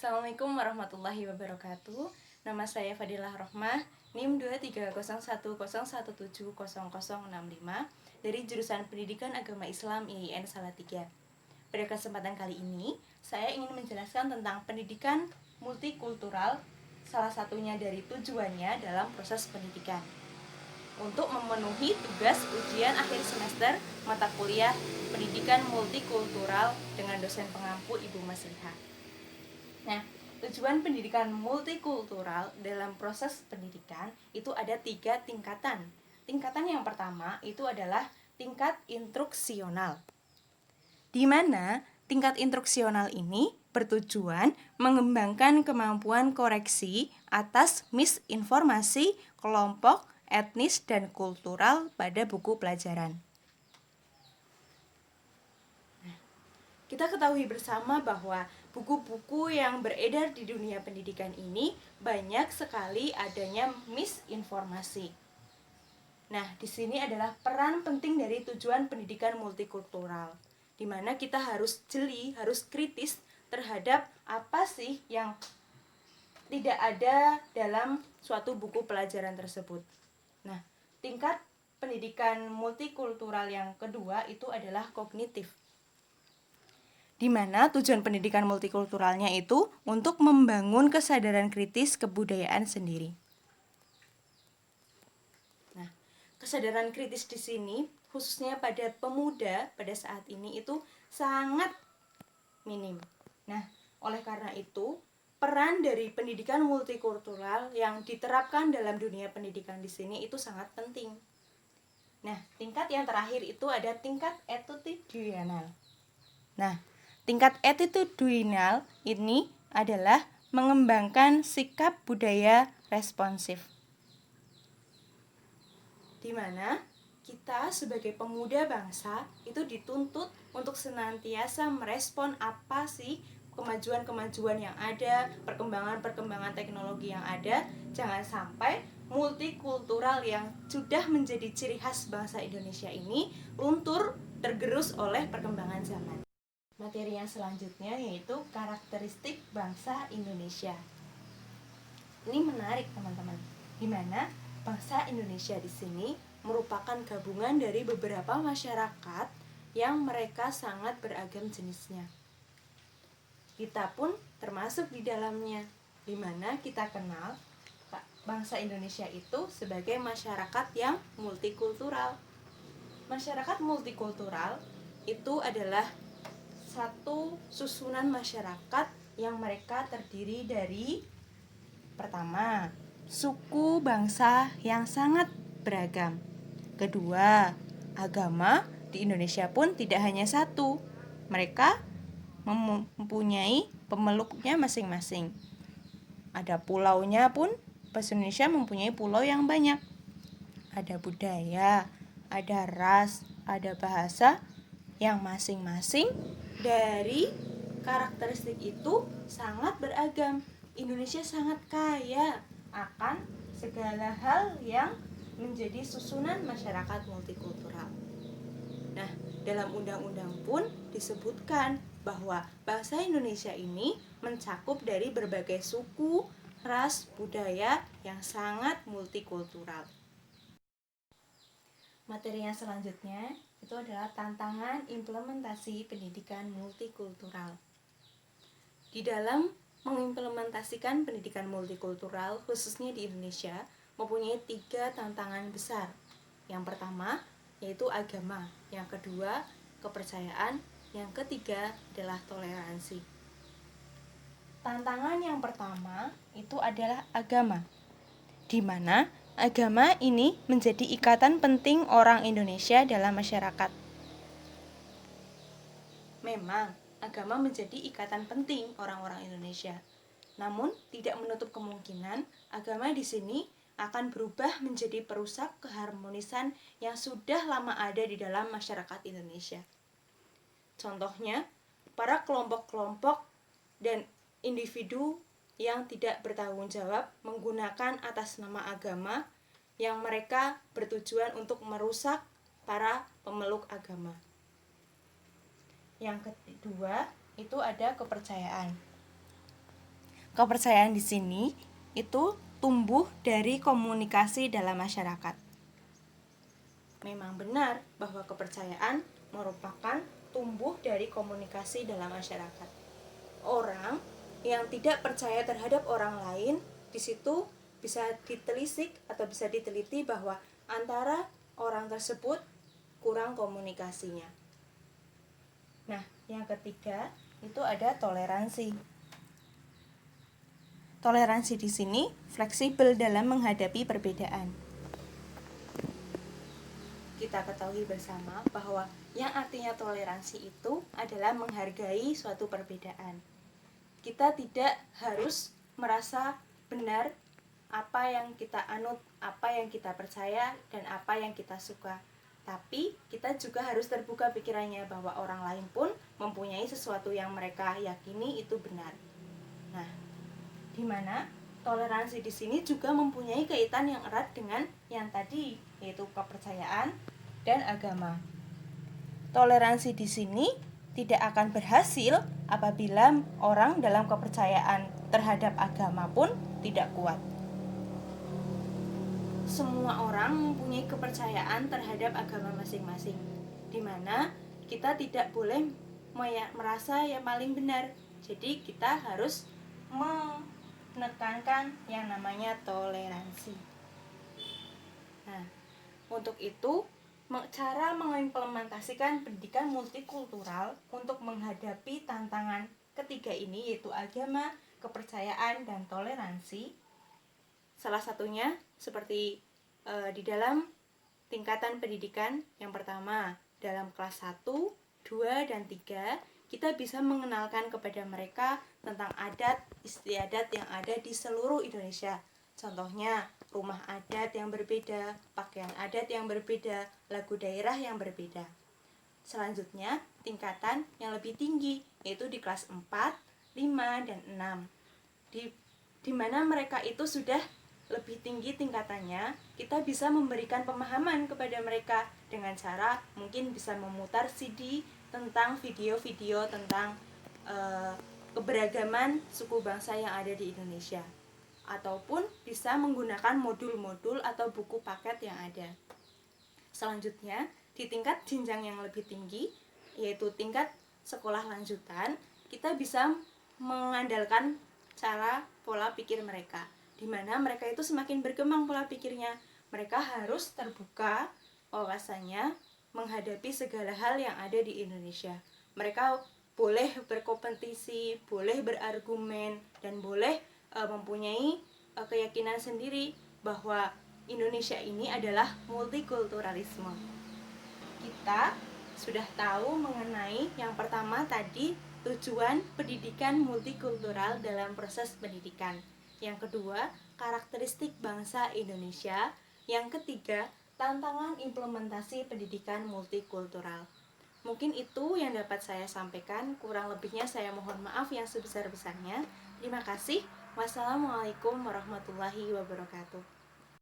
Assalamualaikum warahmatullahi wabarakatuh. Nama saya Fadilah Rohmah, NIM 23010170065 dari jurusan Pendidikan Agama Islam IAIN Salatiga. Pada kesempatan kali ini, saya ingin menjelaskan tentang pendidikan multikultural, salah satunya dari tujuannya dalam proses pendidikan. Untuk memenuhi tugas ujian akhir semester mata kuliah Pendidikan Multikultural dengan dosen pengampu Ibu Maslihah. Nah, tujuan pendidikan multikultural dalam proses pendidikan itu ada 3 tingkatan. Tingkatan yang pertama itu adalah tingkat instruksional, di mana tingkat instruksional ini bertujuan mengembangkan kemampuan koreksi atas misinformasi kelompok, etnis, dan kultural pada buku pelajaran. Kita ketahui bersama bahwa buku-buku yang beredar di dunia pendidikan ini banyak sekali adanya misinformasi. Nah, di sini adalah peran penting dari tujuan pendidikan multikultural, di mana kita harus jeli, harus kritis terhadap apa sih yang tidak ada dalam suatu buku pelajaran tersebut. Nah, tingkat pendidikan multikultural yang kedua itu adalah kognitif, di mana tujuan pendidikan multikulturalnya itu untuk membangun kesadaran kritis kebudayaan sendiri. Nah, kesadaran kritis di sini khususnya pada pemuda pada saat ini itu sangat minim. Nah, oleh karena itu peran dari pendidikan multikultural yang diterapkan dalam dunia pendidikan di sini itu sangat penting. Nah, tingkat yang terakhir itu ada tingkat attitudinal. Nah, tingkat attitudinal ini adalah mengembangkan sikap budaya responsif, di mana kita sebagai pemuda bangsa itu dituntut untuk senantiasa merespon apa sih kemajuan-kemajuan yang ada, perkembangan-perkembangan teknologi yang ada. Jangan sampai multikultural yang sudah menjadi ciri khas bangsa Indonesia ini luntur tergerus oleh perkembangan zaman. Materi yang selanjutnya yaitu karakteristik bangsa Indonesia. Ini menarik teman-teman, di mana bangsa Indonesia di sini merupakan gabungan dari beberapa masyarakat yang mereka sangat beragam jenisnya. Kita pun termasuk di dalamnya, di mana kita kenal bangsa Indonesia itu sebagai masyarakat yang multikultural. Masyarakat multikultural itu adalah satu susunan masyarakat yang mereka terdiri dari pertama, suku bangsa yang sangat beragam. Kedua, agama di Indonesia pun tidak hanya satu. Mereka mempunyai pemeluknya masing-masing. Ada pulaunya pun, bahasa Indonesia mempunyai pulau yang banyak. Ada budaya, ada ras, ada bahasa yang masing-masing dari karakteristik itu sangat beragam. Indonesia sangat kaya akan segala hal yang menjadi susunan masyarakat multikultural. Nah, dalam undang-undang pun disebutkan bahwa bangsa Indonesia ini mencakup dari berbagai suku, ras, budaya yang sangat multikultural. Materi yang selanjutnya itu adalah tantangan implementasi pendidikan multikultural. Di dalam mengimplementasikan pendidikan multikultural khususnya di Indonesia mempunyai 3 tantangan besar. Yang pertama yaitu agama, yang kedua kepercayaan, yang ketiga adalah toleransi. Tantangan yang pertama itu adalah agama, di mana agama ini menjadi ikatan penting orang Indonesia dalam masyarakat. Memang, agama menjadi ikatan penting orang-orang Indonesia. Namun, tidak menutup kemungkinan agama di sini akan berubah menjadi perusak keharmonisan yang sudah lama ada di dalam masyarakat Indonesia. Contohnya, para kelompok-kelompok dan individu yang tidak bertanggung jawab menggunakan atas nama agama yang mereka bertujuan untuk merusak para pemeluk agama. Yang kedua itu ada kepercayaan. kepercayaan di sini itu tumbuh dari komunikasi dalam masyarakat. Memang benar bahwa kepercayaan merupakan tumbuh dari komunikasi dalam masyarakat. Orang yang tidak percaya terhadap orang lain, di situ bisa ditelisik atau bisa diteliti bahwa antara orang tersebut kurang komunikasinya. Nah, yang ketiga itu ada toleransi. Toleransi di sini fleksibel dalam menghadapi perbedaan. Kita ketahui bersama bahwa yang artinya toleransi itu adalah menghargai suatu perbedaan. Kita tidak harus merasa benar apa yang kita anut, apa yang kita percaya, dan apa yang kita suka. Tapi kita juga harus terbuka pikirannya bahwa orang lain pun mempunyai sesuatu yang mereka yakini itu benar. Nah, di mana toleransi di sini juga mempunyai kaitan yang erat dengan yang tadi, yaitu kepercayaan dan agama. Toleransi di sini tidak akan berhasil apabila orang dalam kepercayaan terhadap agama pun tidak kuat. Semua orang mempunyai kepercayaan terhadap agama masing-masing, di mana kita tidak boleh merasa yang paling benar. Jadi kita harus menekankan yang namanya toleransi. Nah, untuk itu cara mengimplementasikan pendidikan multikultural untuk menghadapi tantangan ketiga ini, yaitu agama, kepercayaan, dan toleransi. Salah satunya seperti di dalam tingkatan pendidikan yang pertama, dalam kelas 1, 2, dan 3, kita bisa mengenalkan kepada mereka tentang adat istiadat yang ada di seluruh Indonesia. Contohnya, rumah adat yang berbeda, pakaian adat yang berbeda, lagu daerah yang berbeda. Selanjutnya, tingkatan yang lebih tinggi, yaitu di kelas 4, 5, dan 6. Di mana mereka itu sudah lebih tinggi tingkatannya, kita bisa memberikan pemahaman kepada mereka dengan cara mungkin bisa memutar CD tentang video-video tentang keberagaman suku bangsa yang ada di Indonesia, ataupun bisa menggunakan modul-modul atau buku paket yang ada. Selanjutnya, di tingkat jenjang yang lebih tinggi, yaitu tingkat sekolah lanjutan, kita bisa mengandalkan cara pola pikir mereka, di mana mereka itu semakin berkembang pola pikirnya, mereka harus terbuka wawasannya menghadapi segala hal yang ada di Indonesia. Mereka boleh berkompetisi, boleh berargumen, dan boleh mempunyai keyakinan sendiri bahwa Indonesia ini adalah multikulturalisme. Kita sudah tahu mengenai yang pertama tadi, tujuan pendidikan multikultural dalam proses pendidikan. Yang kedua, karakteristik bangsa Indonesia. Yang ketiga, tantangan implementasi pendidikan multikultural. Mungkin itu yang dapat saya sampaikan, kurang lebihnya saya mohon maaf yang sebesar-besarnya. Terima kasih. Wassalamualaikum warahmatullahi wabarakatuh.